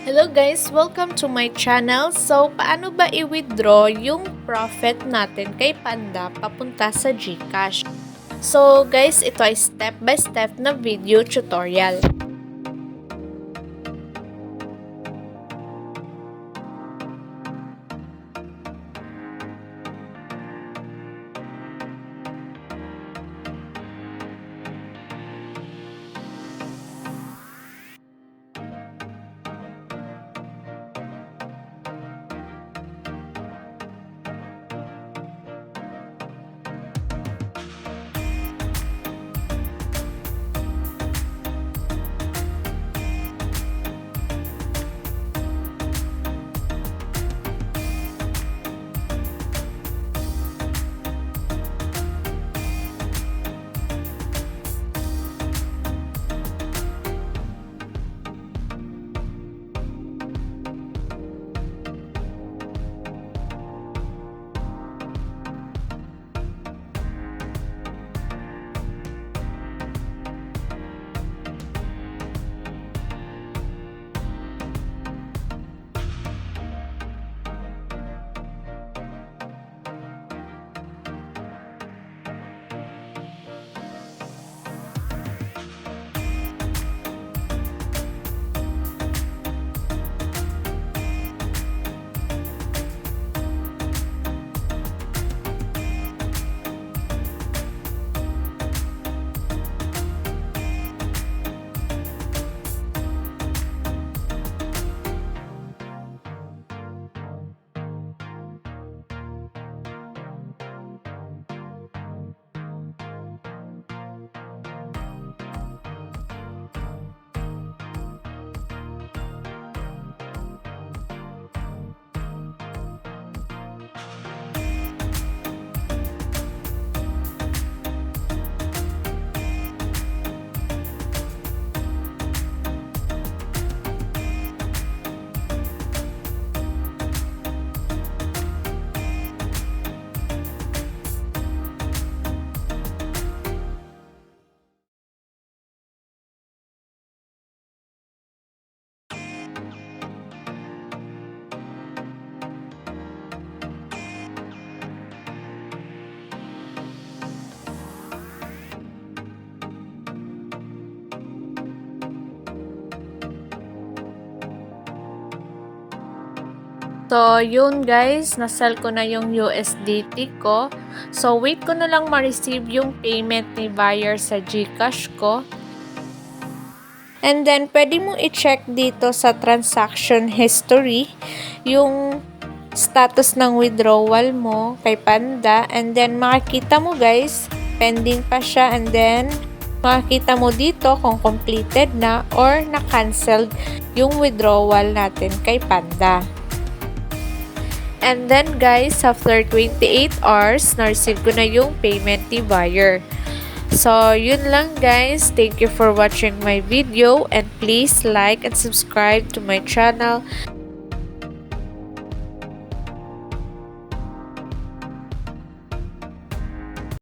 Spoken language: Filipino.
Hello guys! Welcome to my channel. So, paano ba i-withdraw yung profit natin kay Panda papunta sa Gcash? So guys, ito ay step by step na video tutorial. So, yun guys, nasell ko na yung USDT ko. So, wait ko na lang ma-receive yung payment ni buyer sa Gcash ko. And then, pwede mo i-check dito sa transaction history yung status ng withdrawal mo kay Panda. And then, makikita mo guys, pending pa siya. And then, makikita mo dito kung completed na or na-cancelled yung withdrawal natin kay Panda. And then guys, after 28 hours, na-receive ko na yung payment ni buyer. So, yun lang guys. Thank you for watching my video and please like and subscribe to my channel.